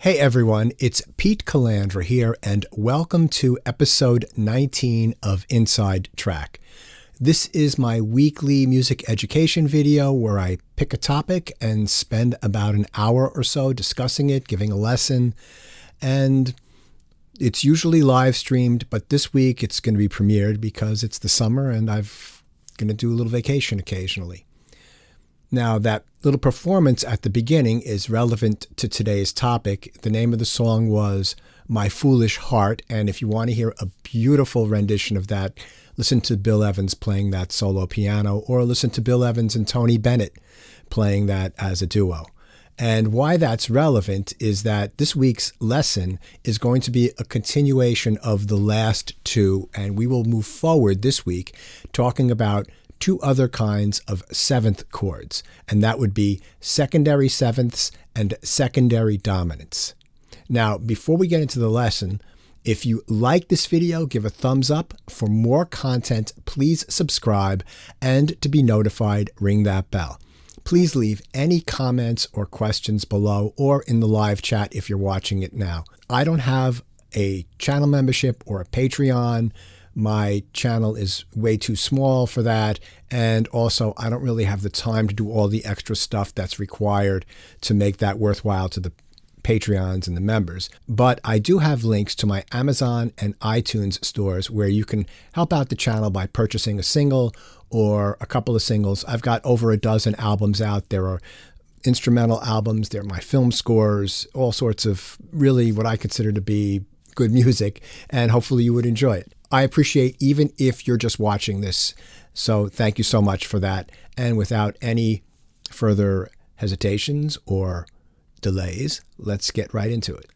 Hey everyone, it's Pete Calandra here, and welcome to episode 19 of Inside Track. This is my weekly music education video where I pick a topic and spend about an hour or so discussing it, giving a lesson, and it's usually live streamed, but this week it's going to be premiered because it's the summer and I'm going to do a little vacation occasionally. Now, that little performance at the beginning is relevant to today's topic. The name of the song was My Foolish Heart, and if you want to hear a beautiful rendition of that, listen to Bill Evans playing that solo piano, or listen to Bill Evans and Tony Bennett playing that as a duo. And why that's relevant is that this week's lesson is going to be a continuation of the last two, and we will move forward this week talking about two other kinds of seventh chords, and that would be secondary sevenths and secondary dominants. Now, before we get into the lesson, if you like this video, give a thumbs up. For more content, please subscribe, and to be notified, ring that bell. Please leave any comments or questions below or in the live chat if you're watching it now. I don't have a channel membership or a Patreon. My channel is way too small for that, and also I don't really have the time to do all the extra stuff that's required to make that worthwhile to the Patreons and the members. But I do have links to my Amazon and iTunes stores where you can help out the channel by purchasing a single or a couple of singles. I've got over a dozen albums out. There are instrumental albums, there are my film scores, all sorts of really what I consider to be good music, and hopefully you would enjoy it. I appreciate even if you're just watching this, so thank you so much for that. And without any further hesitations or delays, let's get right into it.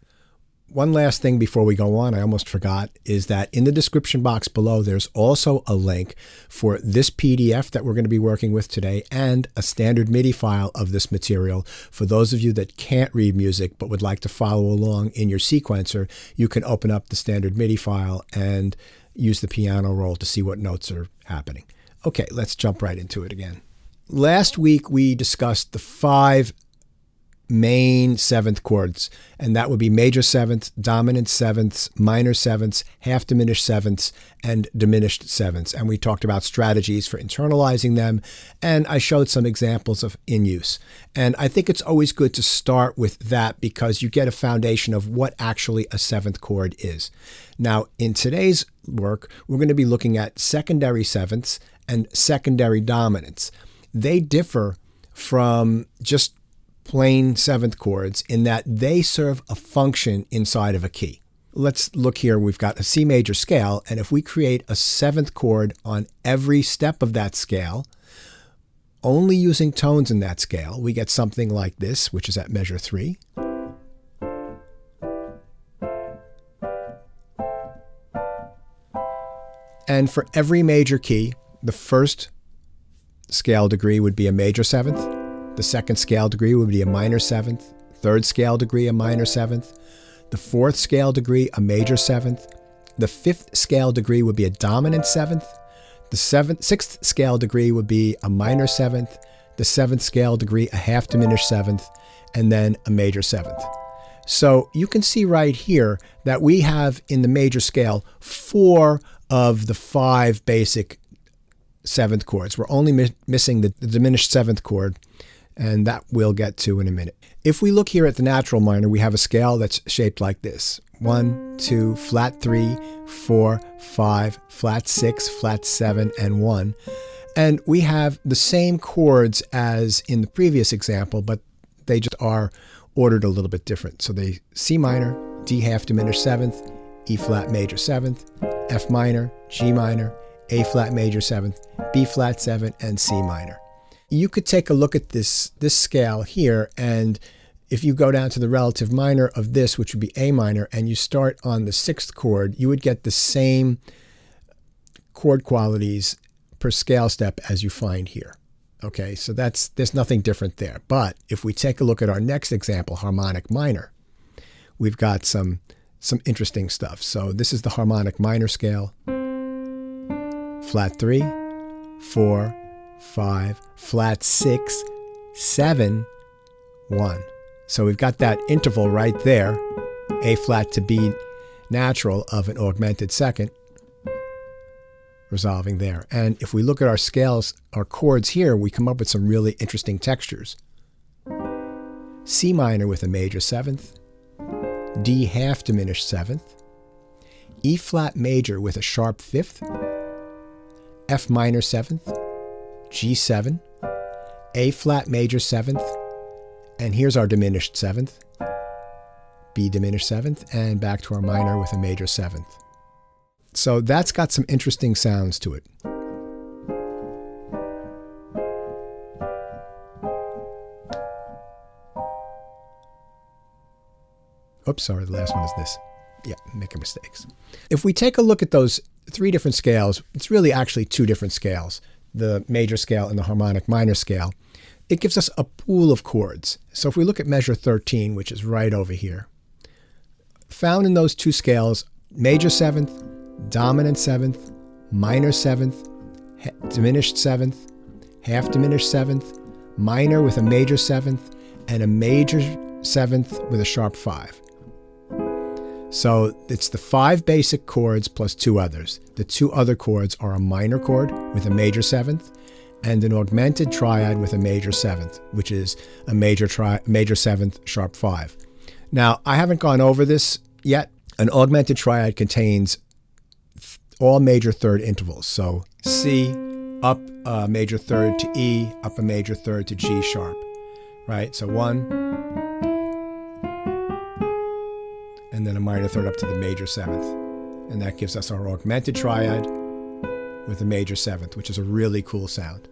One last thing before we go on, I almost forgot, is that in the description box below, there's also a link for this PDF that we're going to be working with today and a standard MIDI file of this material. For those of you that can't read music but would like to follow along in your sequencer, you can open up the standard MIDI file and use the piano roll to see what notes are happening. Okay, let's jump right into it again. Last week, we discussed the 5 main seventh chords, and that would be major sevenths, dominant sevenths, minor sevenths, half diminished sevenths, and diminished sevenths. And we talked about strategies for internalizing them, and I showed some examples of in use. And I think it's always good to start with that because you get a foundation of what actually a seventh chord is. Now, in today's work, we're going to be looking at secondary sevenths and secondary dominants. They differ from just plain seventh chords in that they serve a function inside of a key. let's look here. We've got a C major scale, and if we create a 7th chord on every step of that scale, only using tones in that scale, we get something like this, which is at measure 3. And for every major key, the first scale degree would be a major 7th, the second scale degree would be a minor 7th, third scale degree a minor 7th, the fourth scale degree a major 7th, the fifth scale degree would be a dominant 7th, the sixth scale degree would be a minor 7th, the 7th scale degree a half diminished 7th, and then a major 7th. So you can see right here that we have in the major scale 4 of the 5 basic 7th chords. We're only missing the diminished 7th chord, and that we'll get to in a minute. If we look here at the natural minor, we have a scale that's shaped like this. 1, 2, flat 3, 4, 5, flat 6, flat 7, and 1. And we have the same chords as in the previous example, but they just are ordered a little bit different. So they C minor, D half diminished 7th, E flat major 7th, F minor, G minor, A flat major 7th, B flat 7, and C minor. You could take a look at this scale here, and if you go down to the relative minor of this, which would be A minor, and you start on the 6th chord, you would get the same chord qualities per scale step as you find here. Okay, so there's nothing different there. But if we take a look at our next example, harmonic minor, we've got some interesting stuff. So this is the harmonic minor scale. Flat 3, 4, 5, flat 6, 7, 1. So we've got that interval right there, A flat to B natural of an augmented second, resolving there. And if we look at our scales, our chords here, we come up with some really interesting textures. C minor with a major 7th, D half diminished 7th, E flat major with a sharp 5th, F minor 7th, G7, A flat major 7th, and here's our diminished 7th, B diminished 7th, and back to our minor with a major 7th. So that's got some interesting sounds to it. Oops, sorry, the last one is this. Yeah, making mistakes. If we take a look at those 3 different scales, it's really actually 2 different scales, the major scale and the harmonic minor scale. It gives us a pool of chords. So if we look at measure 13, which is right over here, found in those 2 scales, major 7th, dominant 7th, minor 7th, diminished 7th, half diminished 7th, minor with a major 7th, and a major 7th with a sharp 5. So it's the 5 basic chords plus 2 others. The 2 other chords are a minor chord with a major 7th and an augmented triad with a major 7th, which is a major 7th sharp 5. Now, I haven't gone over this yet. An augmented triad contains all major third intervals. So C, up a major third to E, up a major third to G sharp, right? So 1, and then a minor third up to the major 7th. And that gives us our augmented triad with a major 7th, which is a really cool sound.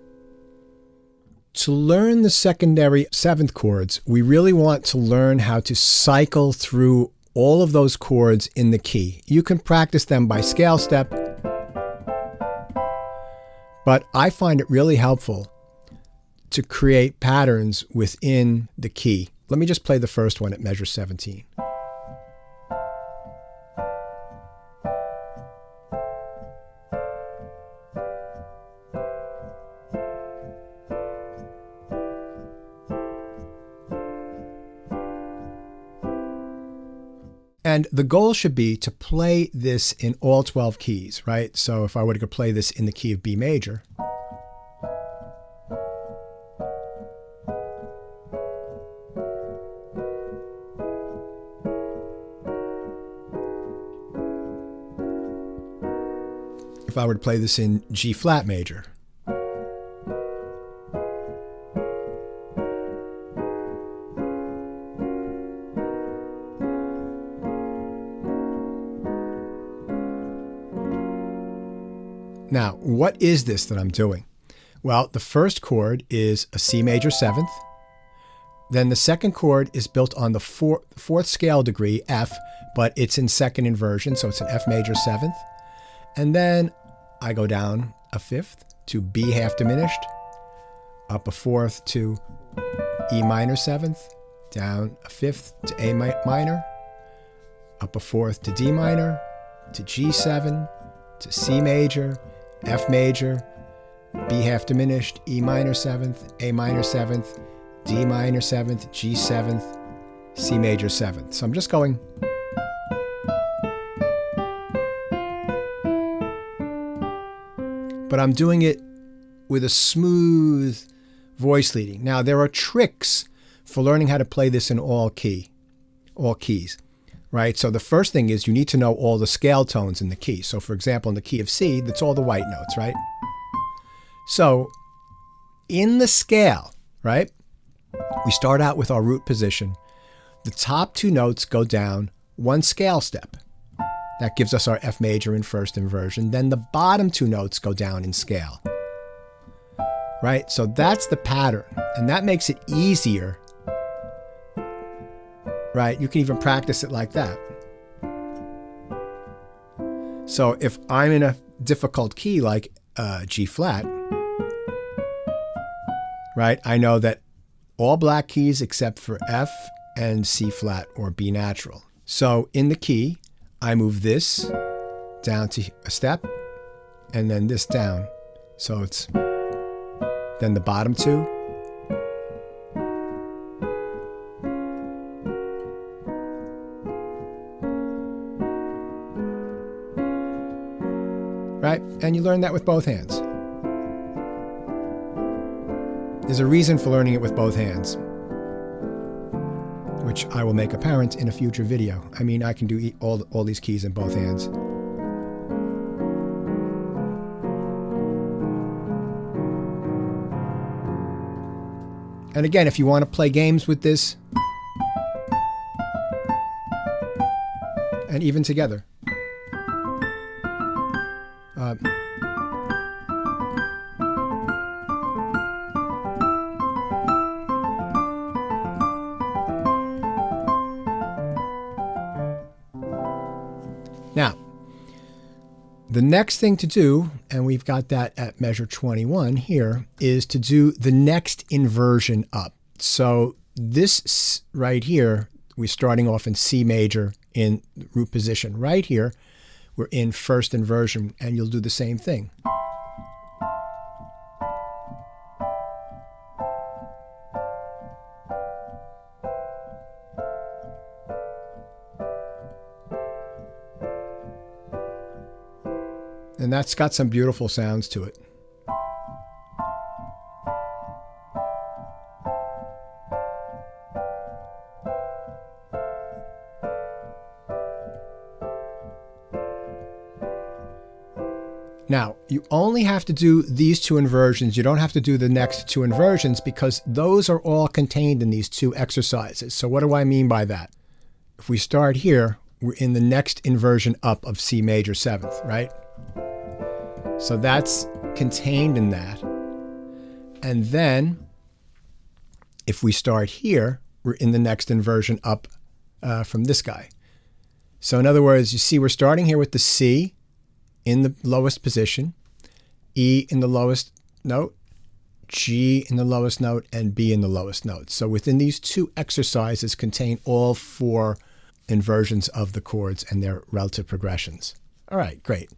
To learn the secondary 7th chords, we really want to learn how to cycle through all of those chords in the key. You can practice them by scale step, but I find it really helpful to create patterns within the key. Let me just play the first one at measure 17. And the goal should be to play this in all 12 keys, right? So if I were to play this in the key of B major, if I were to play this in G flat major, Now, what is this that I'm doing? Well, the first chord is a C major 7th. Then the second chord is built on the fourth scale degree, F, but it's in second inversion, so it's an F major 7th. And then I go down a 5th to B half diminished, up a 4th to E minor 7th, down a 5th to A minor, up a 4th to D minor, to G7, to C major, F major, B half diminished, E minor 7th, A minor 7th, D minor 7th, G 7th, C major 7th. So I'm just going. But I'm doing it with a smooth voice leading. Now, there are tricks for learning how to play this in all keys, right? So the first thing is you need to know all the scale tones in the key. So for example, in the key of C, that's all the white notes, right? So in the scale, right, we start out with our root position. The top two notes go down one scale step. That gives us our F major in first inversion. Then the bottom two notes go down in scale. Right? So that's the pattern. And that makes it easier. Right? You can even practice it like that. So if I'm in a difficult key like G flat, right, I know that all black keys except for F and C flat or B natural. So in the key, I move this down to a step and then this down. So it's then the bottom two. Right? And you learn that with both hands. There's a reason for learning it with both hands, which I will make apparent in a future video. I mean, I can do all these keys in both hands. And again, if you want to play games with this, and even together. Now, the next thing to do, and we've got that at measure 21 here, is to do the next inversion up. So this right here, we're starting off in C major in root position. Right here, we're in first inversion, and you'll do the same thing. And that's got some beautiful sounds to it. Now, you only have to do these two inversions. You don't have to do the next two inversions because those are all contained in these two exercises. So what do I mean by that? If we start here, we're in the next inversion up of C major 7th, right? So that's contained in that. And then if we start here, we're in the next inversion up from this guy. So in other words, you see we're starting here with the C in the lowest position, E in the lowest note, G in the lowest note, and B in the lowest note. So within these two exercises contain all four inversions of the chords and their relative progressions. All right, great.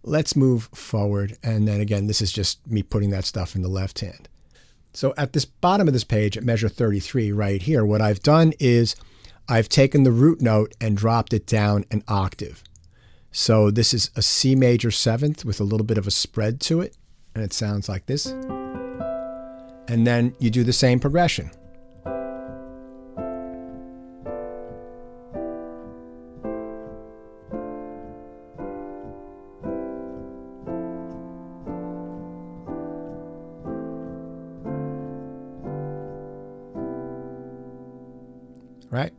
Let's move forward. And then again, this is just me putting that stuff in the left hand. So at this bottom of this page at measure 33 right here, what I've done is I've taken the root note and dropped it down an octave. So this is a C major 7th with a little bit of a spread to it. And it sounds like this. And then you do the same progression. Right?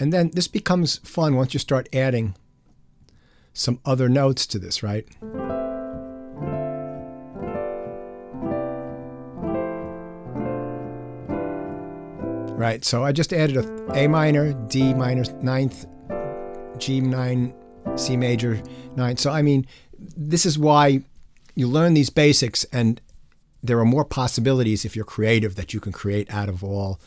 And then this becomes fun once you start adding some other notes to this, right? Right, so I just added a minor, D minor 9th, G9, C major 9th. So I mean, this is why you learn these basics, and there are more possibilities if you're creative that you can create out of all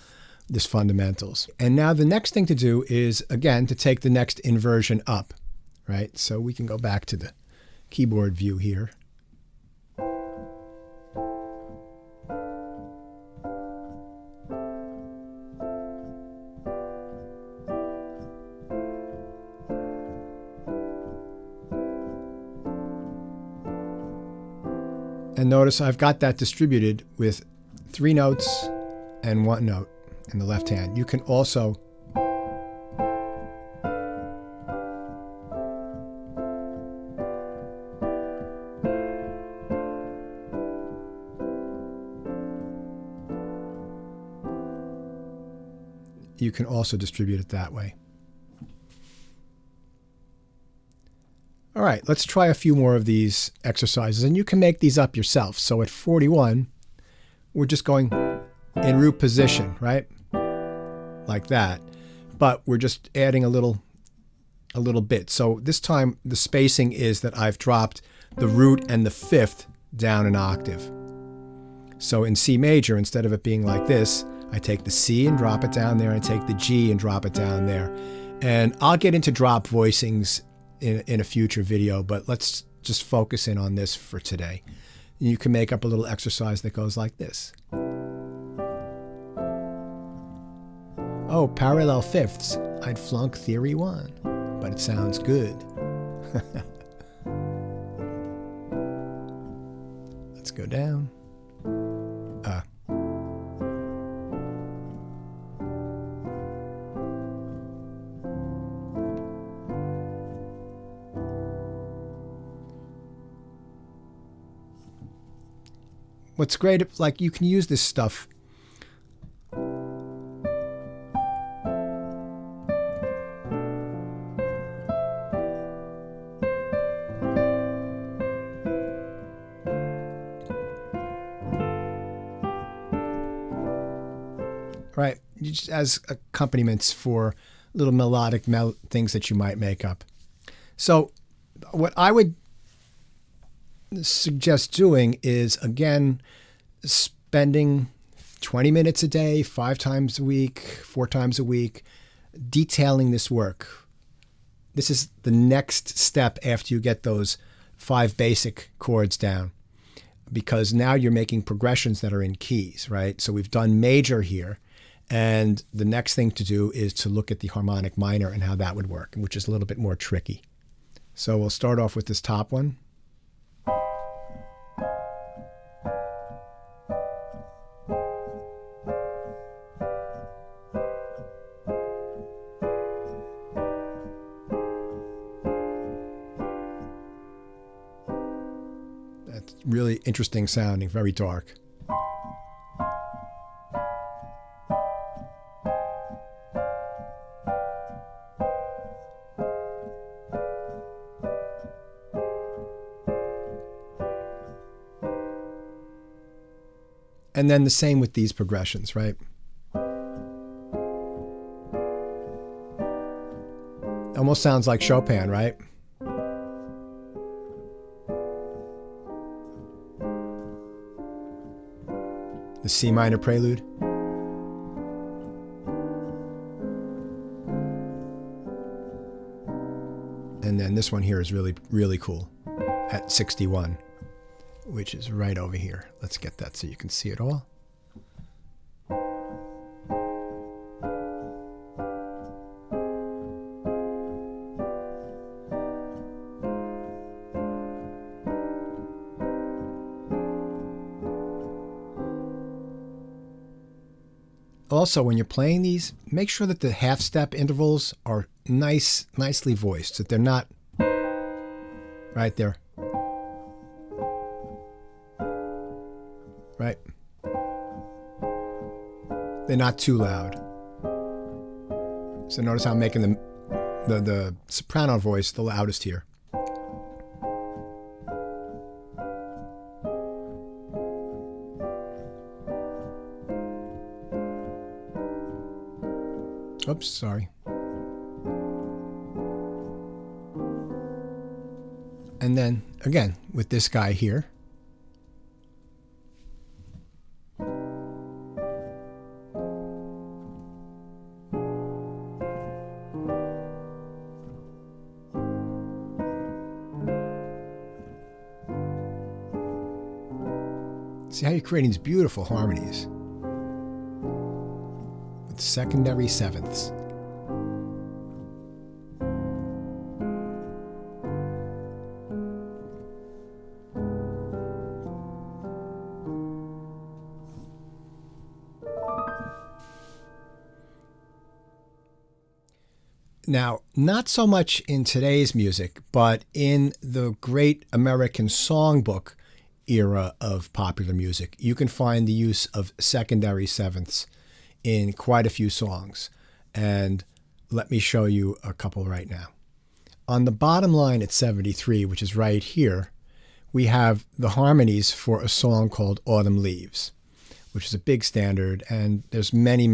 this fundamentals. And now the next thing to do is, again, to take the next inversion up, right? So we can go back to the keyboard view here. And notice I've got that distributed with 3 notes and 1 note in the left hand. You can also distribute it that way. All right, let's try a few more of these exercises, and you can make these up yourself. So at 41, we're just going in root position, right? Like that. But we're just adding a little bit. So this time the spacing is that I've dropped the root and the 5th down an octave. So in C major, instead of it being like this, I take the C and drop it down there, and I take the G and drop it down there. And I'll get into drop voicings in a future video, but let's just focus in on this for today. You can make up a little exercise that goes like this. Oh, parallel fifths. I'd flunk theory 1, but it sounds good. Let's go down. What's great, like, you can use this stuff right, just as accompaniments for little melodic things that you might make up. So what I would suggest doing is, again, spending 20 minutes a day, 5 times a week, 4 times a week, detailing this work. This is the next step after you get those 5 basic chords down, because now you're making progressions that are in keys, right? So we've done major here, and the next thing to do is to look at the harmonic minor and how that would work, which is a little bit more tricky. So we'll start off with this top one. Really interesting sounding, very dark. And then the same with these progressions, right? Almost sounds like Chopin, right? The C minor prelude. And then this one here is really, really cool at 61, which is right over here. Let's get that so you can see it all. Also, when you're playing these, make sure that the half-step intervals are nicely voiced, that they're not right there. Right? They're not too loud. So notice how I'm making the soprano voice the loudest here. Oops, sorry. And then, again, with this guy here. See how you're creating these beautiful harmonies with secondary sevenths. Now, not so much in today's music, but in the great American songbook era of popular music, you can find the use of secondary sevenths in quite a few songs. And let me show you a couple right now. On the bottom line at 73, which is right here, we have the harmonies for a song called Autumn Leaves, which is a big standard, and there's many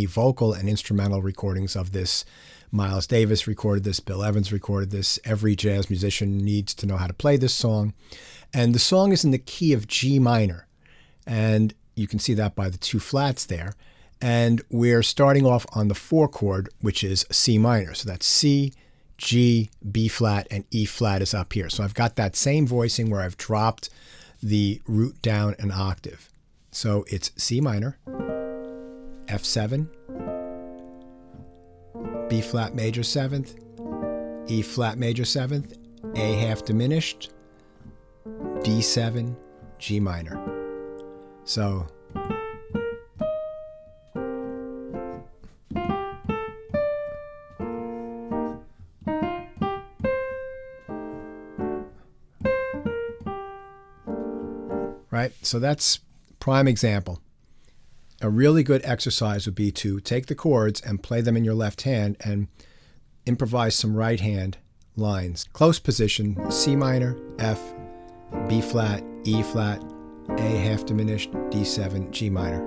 vocal and instrumental recordings of this. Miles Davis recorded this, Bill Evans recorded this. Every jazz musician needs to know how to play this song. And the song is in the key of G minor, and you can see that by the two flats there. And we're starting off on the 4 chord, which is C minor. So that's C, G, B flat, and E flat is up here. So I've got that same voicing where I've dropped the root down an octave. So it's C minor, F7, B flat major 7th, E flat major 7th, A half diminished, D7, G minor. So right? So that's prime example. A really good exercise would be to take the chords and play them in your left hand and improvise some right hand lines. Close position, C minor, F, B flat, E flat, A half diminished, D7, G minor.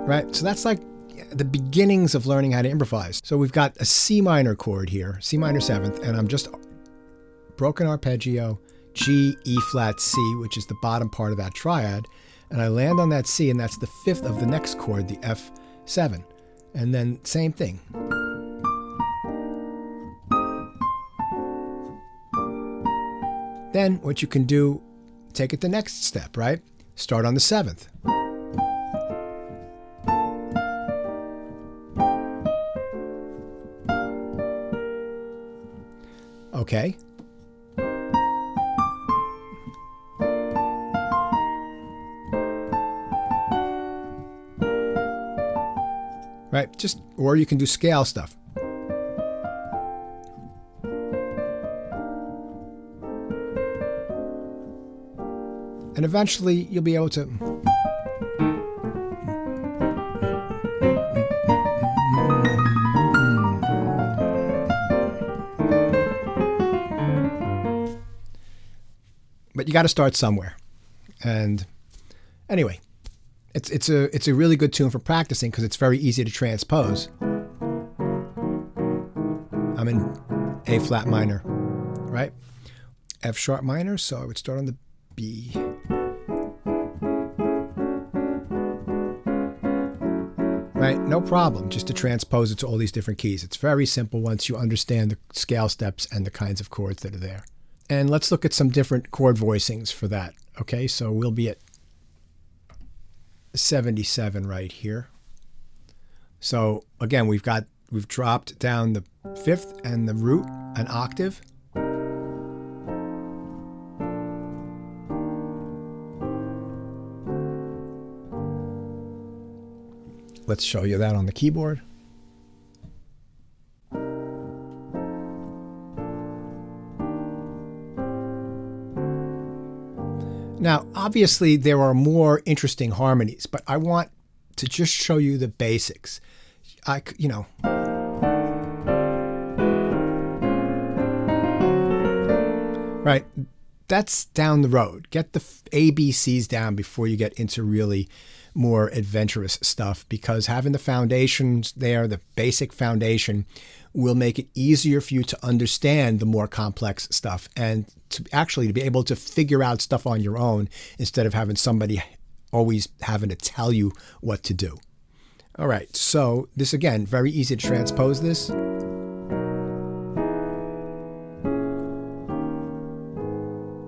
Right? So that's like the beginnings of learning how to improvise. So we've got a C minor chord here, C minor 7th, and I'm just broken arpeggio, G, E flat, C, which is the bottom part of that triad, and I land on that C, and that's the 5th of the next chord, the F7. And then same thing. Then what you can do, take it the next step, right? Start on the 7th. Okay. Right, or you can do scale stuff. And eventually you'll be able to but you got to start somewhere. And anyway, it's a really good tune for practicing because it's very easy to transpose. I'm in A flat minor, right? F sharp minor, so I would start on the B. Right, no problem, just to transpose it to all these different keys. It's very simple once you understand the scale steps and the kinds of chords that are there. And let's look at some different chord voicings for that. Okay, so we'll be at 77 right here. So again, we've dropped down the 5th and the root an octave. Let's show you that on the keyboard. Now, obviously, there are more interesting harmonies, but I want to just show you the basics. Right, that's down the road. Get the ABCs down before you get into really more adventurous stuff, because having the foundations there, the basic foundation, will make it easier for you to understand the more complex stuff and to be able to figure out stuff on your own instead of having somebody always having to tell you what to do. All right, so this again, very easy to transpose this.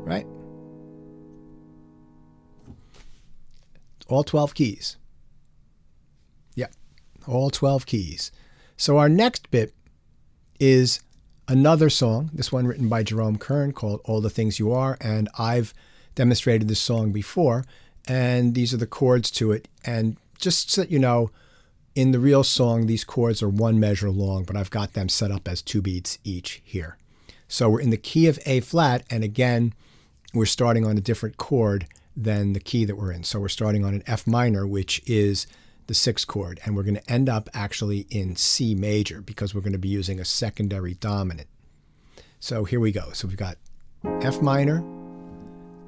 Right? All 12 keys. Yep, all 12 keys. So our next bit is another song, this one written by Jerome Kern, called All the Things You Are, and I've demonstrated this song before, and these are the chords to it. And just so you know, in the real song, these chords are 1 measure long, but I've got them set up as 2 beats each here. So we're in the key of A flat, and again, we're starting on a different chord than the key that we're in. So we're starting on an F minor, which is the 6th chord, and we're going to end up actually in C major because we're going to be using a secondary dominant. So here we go. So we've got F minor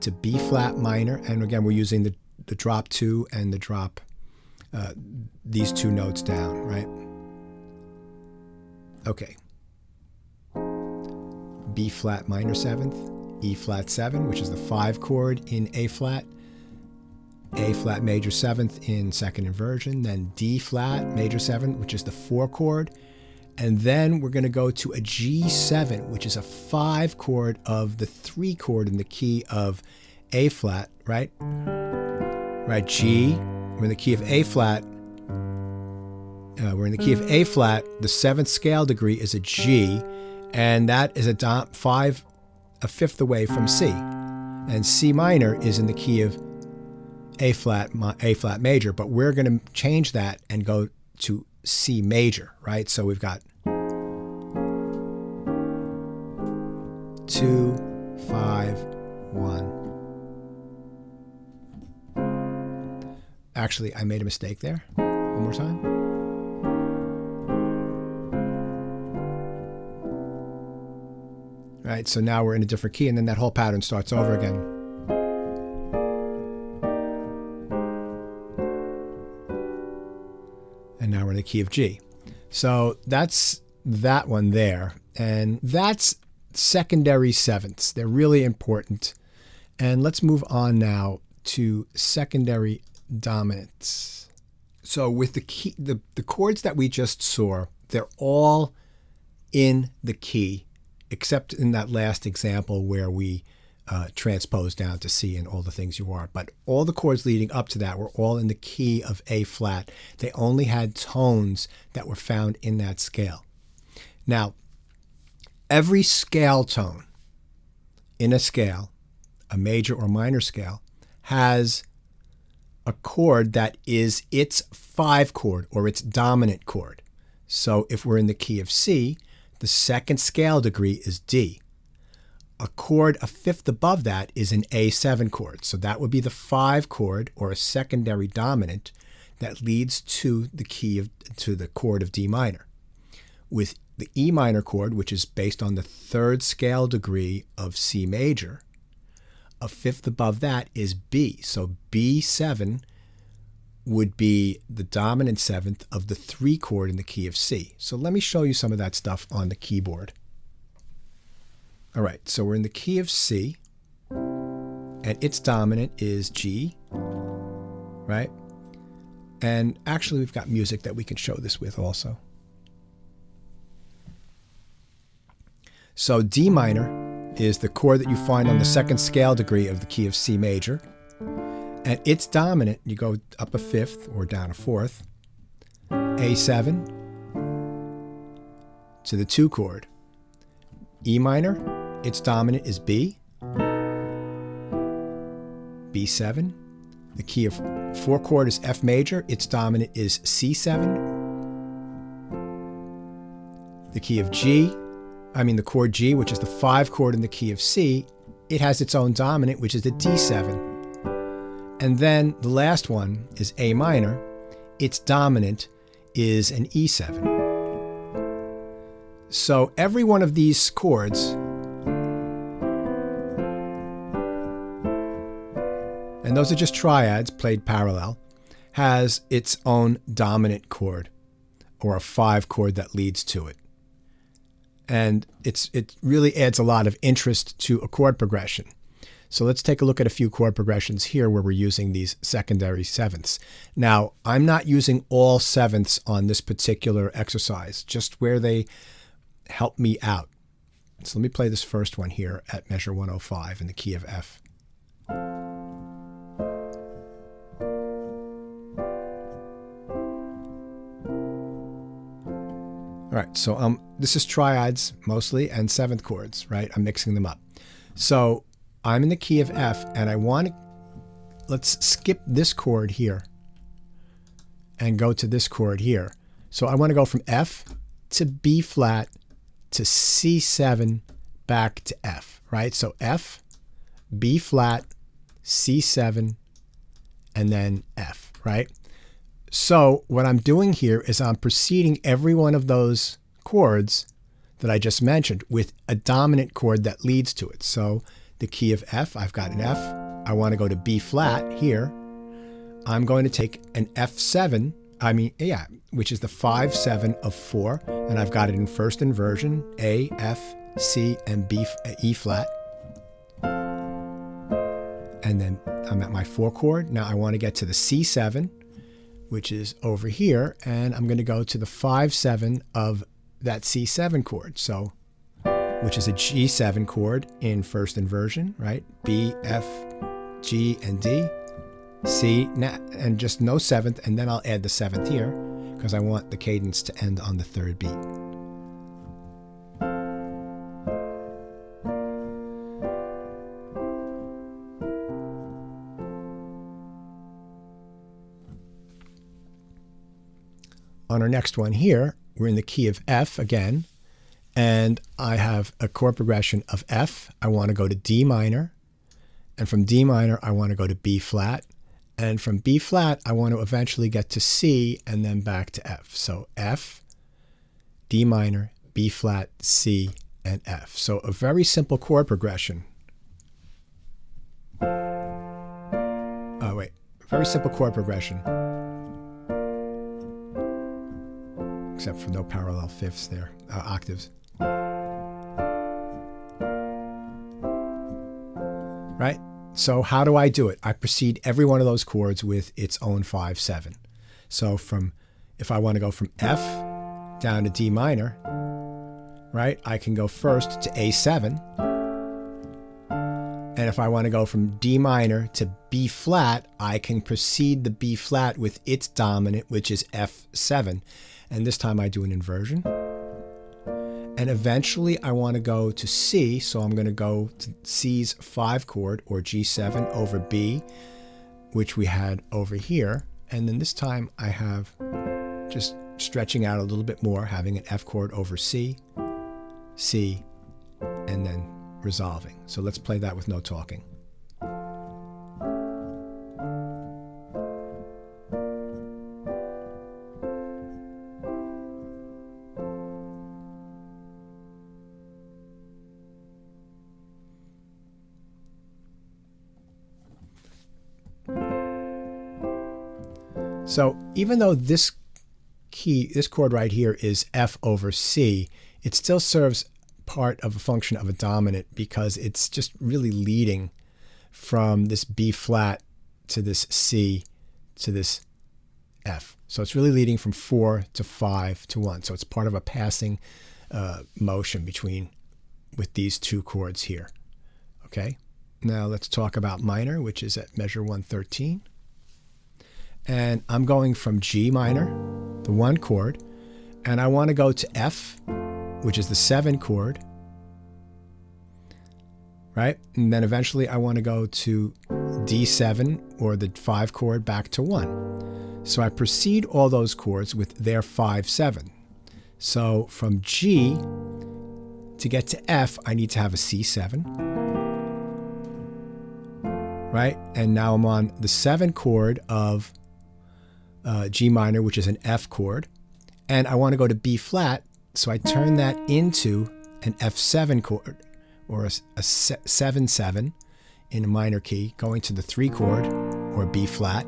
to B flat minor, and again we're using the drop 2 and the drop these 2 notes down, right? Okay. B flat minor 7th, E flat 7, which is the 5 chord in A flat, A flat major 7th in second inversion, then D flat major 7, which is the 4 chord, and then we're going to go to a G7, which is a 5 chord of the 3 chord in the key of A flat, right? Right, G, we're in the key of A flat. We're in the key of A flat. The 7th scale degree is a G, and that is a 5/5 away from C. And C minor is in the key of A flat major, but we're going to change that and go to C major, right? So we've got 2, 5, 1. Actually, I made a mistake there. One more time. All right, so now we're in a different key, and then that whole pattern starts over again. And now we're in the key of G. So that's that one there. And that's secondary sevenths. They're really important. And let's move on now to secondary dominants. So with the key, the chords that we just saw, they're all in the key, except in that last example where we transpose down to C and All the Things You Are. But all the chords leading up to that were all in the key of A flat. They only had tones that were found in that scale. Now, every scale tone in a scale, a major or minor scale, has a chord that is its 5 chord or its dominant chord. So if we're in the key of C, the 2nd scale degree is D. A chord a 5th above that is an A7 chord. So that would be the 5 chord or a secondary dominant that leads to the chord of D minor. With the E minor chord, which is based on the 3rd scale degree of C major, a 5th above that is B. So B7 would be the dominant 7th of the 3 chord in the key of C. So let me show you some of that stuff on the keyboard. All right, so we're in the key of C, and its dominant is G, right? And actually, we've got music that we can show this with also. So D minor is the chord that you find on the 2nd scale degree of the key of C major. And its dominant, you go up a 5th or down a 4th, A7 to the 2 chord. E minor, its dominant is B, B7. The key of 4 chord is F major, its dominant is C7. The key of the chord G, which is the 5 chord in the key of C, it has its own dominant, which is the D7. And then the last one is A minor. Its dominant is an E7. So every one of these chords and those are just triads played parallel, has its own dominant chord, or a 5 chord that leads to it. And it really adds a lot of interest to a chord progression. So let's take a look at a few chord progressions here where we're using these secondary sevenths. Now, I'm not using all sevenths on this particular exercise, just where they help me out. So let me play this first one here at measure 105 in the key of F. All right, so this is triads mostly and seventh chords, right? I'm mixing them up. So I'm in the key of F, and I want to, let's skip this chord here and go to this chord here. So I want to go from F to B flat to C7 back to F, right? So F, B flat, C7, and then F, right? So what I'm doing here is I'm preceding every one of those chords that I just mentioned with a dominant chord that leads to it. So the key of F, I've got an F. I want to go to B flat here. I'm going to take an F7, which is the 5-7 of 4, and I've got it in first inversion, A, F, C, and B, E flat. And then I'm at my 4 chord. Now I want to get to the C7, which is over here, and I'm going to go to the 5-7 of that C7 chord, so which is a G7 chord in first inversion, right? B, F, G, and D, C, and just no seventh, and then I'll add the seventh here because I want the cadence to end on the third beat. On our next one here, we're in the key of F again, and I have a chord progression of F. I want to go to D minor, and from D minor, I want to go to B flat, and from B flat, I want to eventually get to C and then back to F. So F, D minor, B flat, C, and F. So a very simple chord progression. Very simple chord progression. Except for no parallel fifths there, octaves. Right? So how do I do it? I precede every one of those chords with its own 5-7. So if I want to go from F down to D minor, right, I can go first to A7. And if I want to go from D minor to B flat, I can precede the B flat with its dominant, which is F7. And this time I do an inversion. And eventually I want to go to C, so I'm going to go to C's 5 chord, or G7 over B, which we had over here. And then this time I have just stretching out a little bit more, having an F chord over C, C, and then resolving. So let's play that with no talking. So even though this chord right here is F over C, it still serves part of a function of a dominant because it's just really leading from this B flat to this C to this F. So it's really leading from 4 to 5 to 1. So it's part of a passing motion with these two chords here. Okay, now let's talk about minor, which is at measure 113. And I'm going from G minor, the 1 chord, and I want to go to F, which is the 7 chord, right? And then eventually I want to go to D7, or the 5 chord, back to 1. So I precede all those chords with their 5-7. So from G to get to F, I need to have a C7, right? And now I'm on the 7 chord of G minor, which is an F chord, and I want to go to B flat, so I turn that into an F7 chord, or a 7-7 in a minor key, going to the 3 chord, or B flat.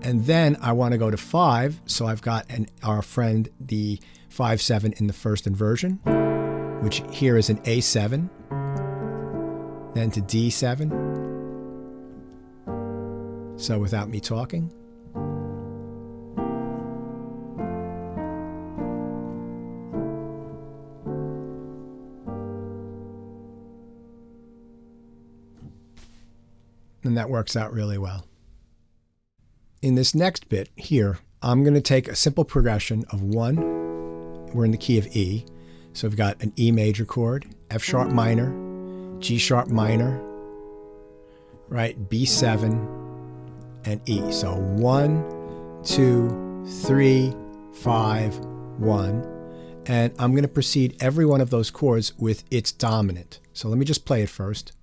And then I want to go to 5, so I've got our friend the 5/7 in the first inversion, which here is an A7, then to D7. So without me talking. And that works out really well. In this next bit here, I'm going to take a simple progression of 1. We're in the key of E. So we've got an E major chord, F sharp minor, G sharp minor, right, B7, and E. So 1, 2, 3, 5, 1. And I'm going to precede every one of those chords with its dominant. So let me just play it first.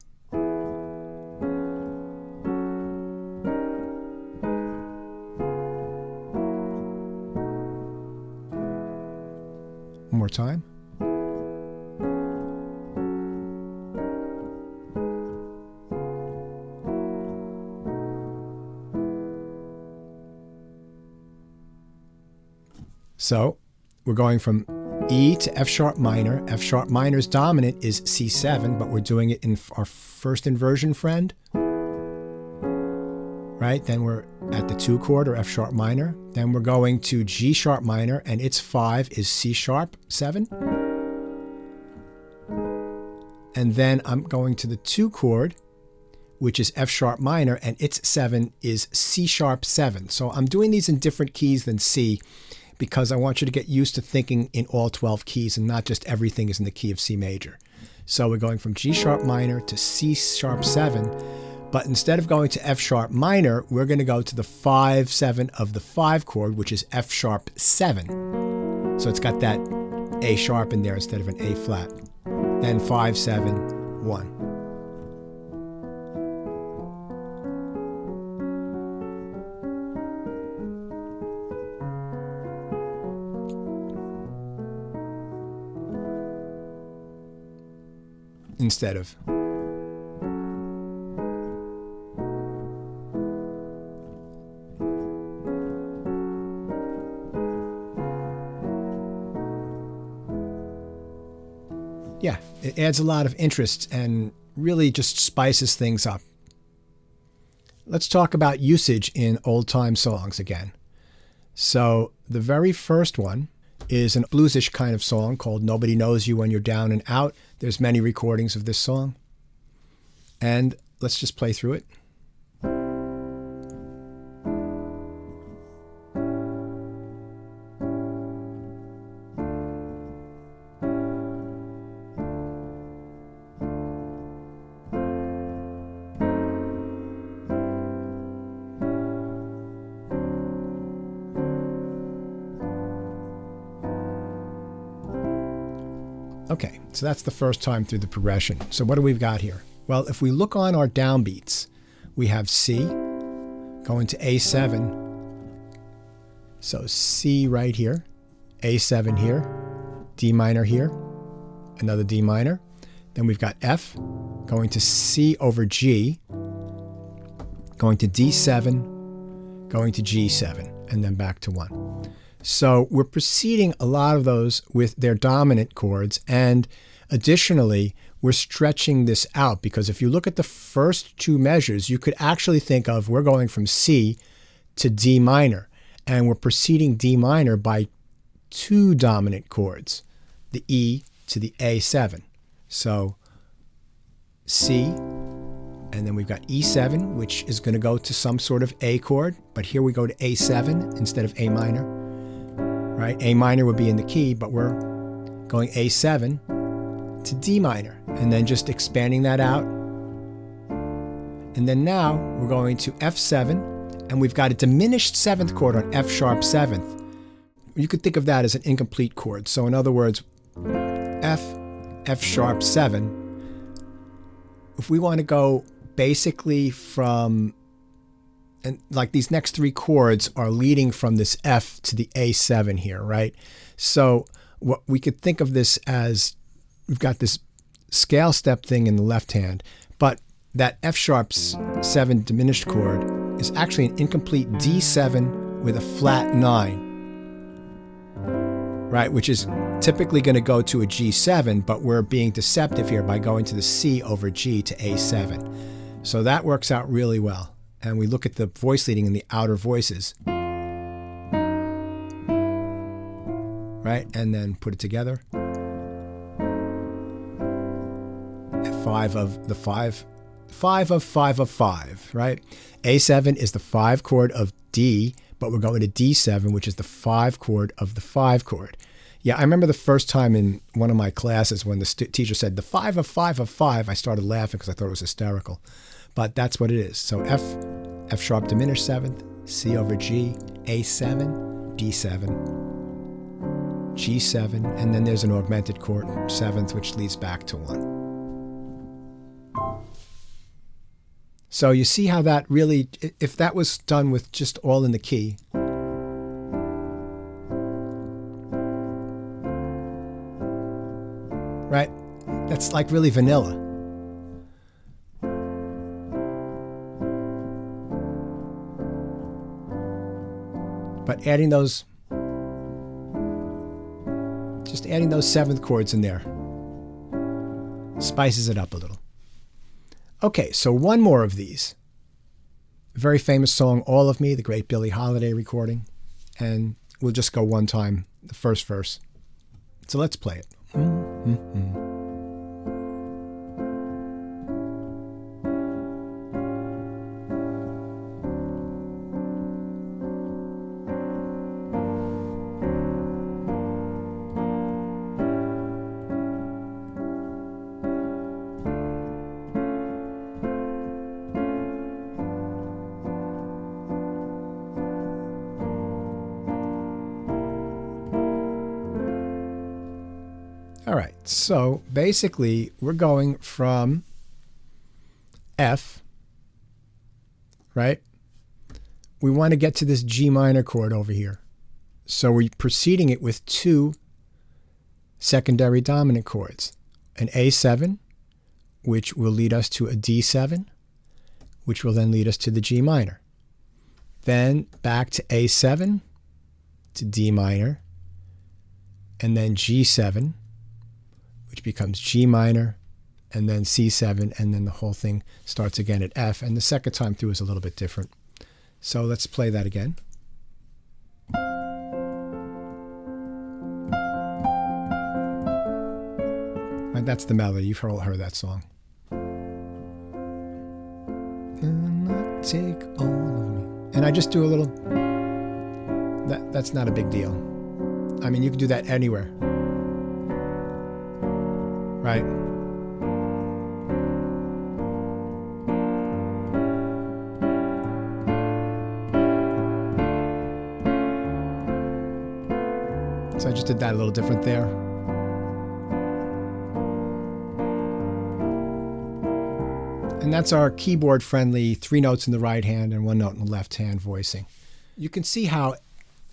One more time. So we're going from E to F sharp minor. F sharp minor's dominant is C7, but we're doing it in our first inversion friend. Right? Then we're at the 2 chord, or F sharp minor. Then we're going to G sharp minor, and its 5 is C sharp 7. And then I'm going to the 2 chord, which is F sharp minor, and its 7 is C sharp 7. So I'm doing these in different keys than C, because I want you to get used to thinking in all 12 keys and not just everything is in the key of C major. So we're going from G sharp minor to C sharp 7. But instead of going to F sharp minor, we're going to go to the 5/7 of the 5 chord, which is F sharp 7. So it's got that A sharp in there instead of an A flat. Then 5/7, 1. Instead of. Yeah, it adds a lot of interest and really just spices things up. Let's talk about usage in old-time songs again. So the very first one is a bluesish kind of song called Nobody Knows You When You're Down and Out. There's many recordings of this song. And let's just play through it. Okay, so that's the first time through the progression. So what do we've got here? Well, if we look on our downbeats, we have C going to A7. So C right here, A7 here, D minor here, another D minor. Then we've got F going to C over G, going to D7, going to G7, and then back to 1. So we're preceding a lot of those with their dominant chords, and additionally, we're stretching this out, because if you look at the first 2 measures, you could actually think of we're going from C to D minor, and we're preceding D minor by 2 dominant chords, the E to the A7. So C, and then we've got E7, which is going to go to some sort of A chord, but here we go to A7 instead of A minor. Right? A minor would be in the key, but we're going A7 to D minor, and then just expanding that out. And then now we're going to F7, and we've got a diminished 7th chord on F sharp 7th. You could think of that as an incomplete chord. So in other words, F sharp 7. If we want to go basically from, and like these next 3 chords are leading from this F to the A7 here, right? So what we could think of this as, we've got this scale step thing in the left hand, but that F sharp 7 diminished chord is actually an incomplete D7 with a flat 9. Right, which is typically going to go to a G7, but we're being deceptive here by going to the C over G to A7. So that works out really well. And we look at the voice leading in the outer voices. Right, and then put it together. Five of 5, right? A7 is the 5 chord of D, but we're going to D7, which is the 5 chord of the 5 chord. Yeah, I remember the first time in one of my classes when the teacher said the 5 of 5 of 5, I started laughing because I thought it was hysterical. But that's what it is. So F sharp diminished 7th, C over G, A7, D7, G7, and then there's an augmented chord, 7th, which leads back to 1. So you see how that really, if that was done with just all in the key, right? That's like really vanilla. But adding those, just adding those 7th chords in there spices it up a little. Okay, so one more of these. A very famous song, All of Me, the great Billie Holiday recording. And we'll just go one time, the first verse. So let's play it. All right, so basically we're going from F, right? We want to get to this G minor chord over here. So we're preceding it with 2 secondary dominant chords. An A7, which will lead us to a D7, which will then lead us to the G minor. Then back to A7, to D minor, and then G7, which becomes G minor, and then C7, and then the whole thing starts again at F. And the second time through is a little bit different. So let's play that again. And that's the melody. You've all heard that song. And take all of me. And I just do a little, that's not a big deal. I mean, you can do that anywhere. Right? So I just did that a little different there. And that's our keyboard-friendly 3 notes in the right hand and 1 note in the left hand voicing. You can see how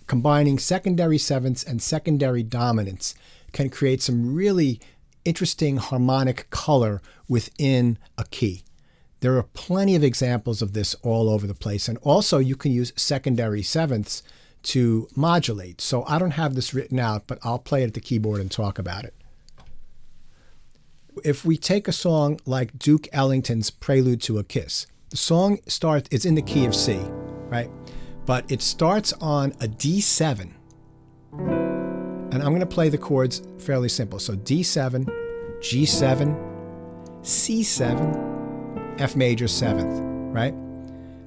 combining secondary 7ths and secondary dominants can create some really interesting harmonic color within a key. There are plenty of examples of this all over the place. And also you can use secondary 7ths to modulate. So I don't have this written out, but I'll play it at the keyboard and talk about it. If we take a song like Duke Ellington's Prelude to a Kiss, the song starts, it's in the key of C, right? But it starts on a D7. And I'm going to play the chords fairly simple. So D7, G7, C7, F major 7th, right?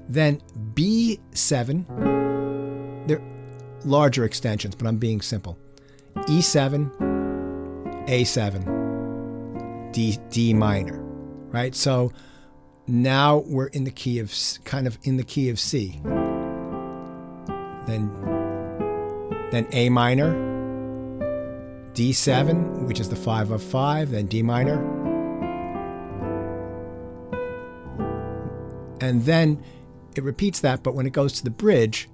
Then B7, they're larger extensions, but I'm being simple. E7, A7, D minor, right? So now we're in the key of, kind of in the key of C. Then A minor, D7, which is the 5 of 5, then D minor. And then it repeats that, but when it goes to the bridge,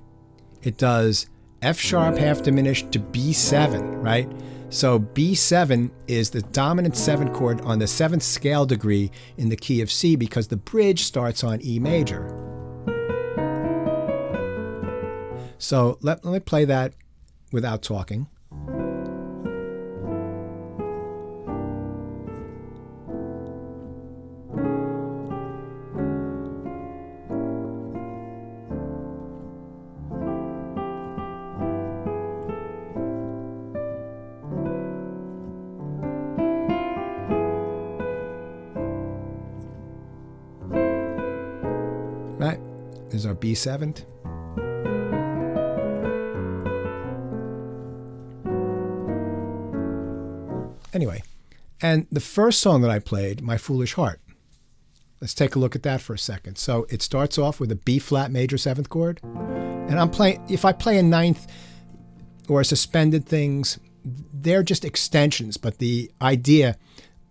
it does F sharp half diminished to B7, right? So B7 is the dominant 7 chord on the 7th scale degree in the key of C because the bridge starts on E major, So let me play that without talking. Right, there's our B7. Anyway, and the first song that I played, My Foolish Heart. Let's take a look at that for a second. So it starts off with a B flat major 7th chord. And I'm playing, if I play a 9th or suspended things, they're just extensions, but the idea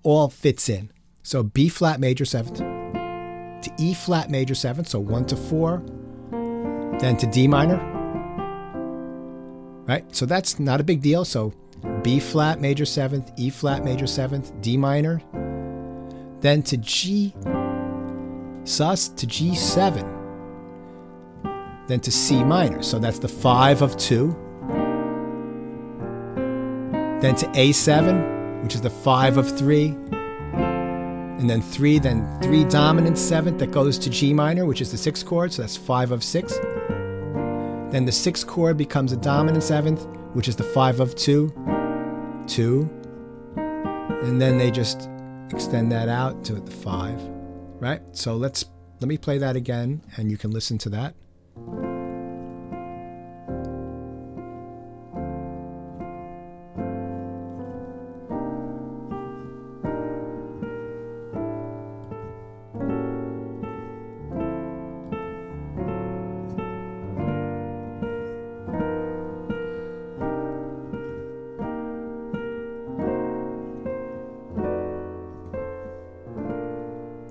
all fits in. So B flat major 7th. To E flat major 7th, so 1 to 4, then to D minor, right? So that's not a big deal. So B flat major 7th, E flat major 7th, D minor, then to G sus to G7, then to C minor. So that's the 5 of 2, then to A7, which is the 5 of 3. And then 3 dominant 7th that goes to G minor, which is the 6th chord, so that's 5 of 6. Then the 6th chord becomes a dominant 7th, which is the 5 of 2, 2. And then they just extend that out to the 5, right? So let me play that again, and you can listen to that.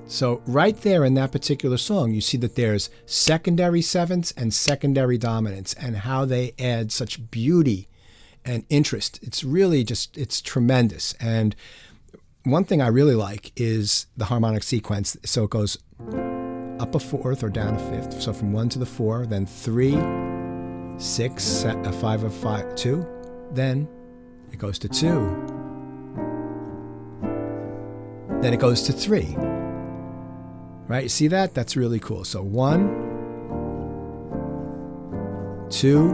So right there in that particular song, you see that there's secondary 7ths and secondary dominants and how they add such beauty and interest. It's really just, it's tremendous. And one thing I really like is the harmonic sequence. So it goes up a 4th or down a 5th. So from 1 to the 4, then 3, 6, 5 of 5, 2. Then it goes to 2. Then it goes to 3. Right, you see that? That's really cool. So 1, 2,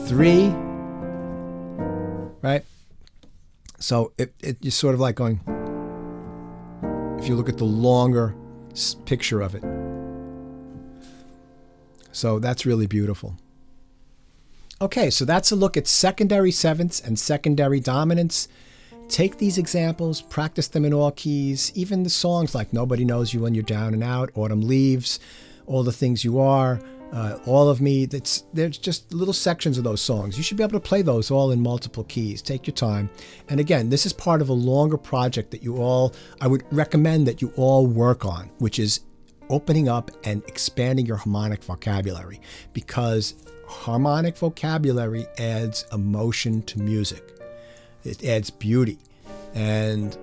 3, right? So you're sort of like going, if you look at the longer picture of it. So that's really beautiful. Okay, so that's a look at secondary 7ths and secondary dominants. Take these examples, practice them in all keys, even the songs like Nobody Knows You When You're Down and Out, Autumn Leaves, All the Things You Are, All of Me. There's just little sections of those songs. You should be able to play those all in multiple keys. Take your time. And again, this is part of a longer project that I would recommend that you all work on, which is opening up and expanding your harmonic vocabulary, because harmonic vocabulary adds emotion to music. It adds beauty. And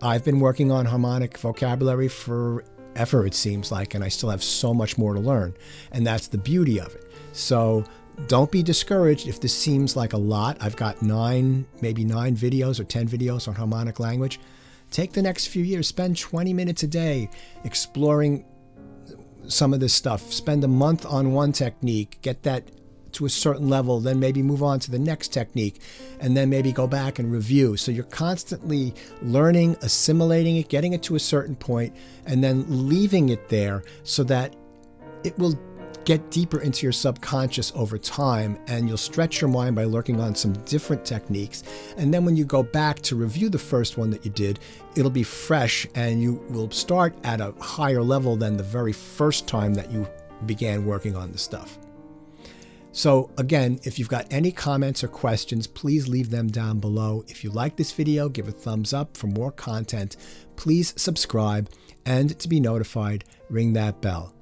I've been working on harmonic vocabulary forever, it seems like, and I still have so much more to learn. And that's the beauty of it. So don't be discouraged if this seems like a lot. I've got maybe 9 videos or 10 videos on harmonic language. Take the next few years, spend 20 minutes a day exploring some of this stuff. Spend a month on one technique, get that to a certain level, then maybe move on to the next technique, and then maybe go back and review. So you're constantly learning, assimilating it, getting it to a certain point, and then leaving it there so that it will get deeper into your subconscious over time, and you'll stretch your mind by working on some different techniques. And then when you go back to review the first one that you did, it'll be fresh, and you will start at a higher level than the very first time that you began working on the stuff. So again, if you've got any comments or questions, please leave them down below. If you like this video, give a thumbs up. For more content, please subscribe, and to be notified, ring that bell.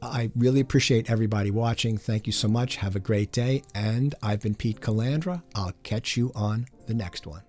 I really appreciate everybody watching. Thank you so much. Have a great day. And I've been Pete Calandra. I'll catch you on the next one.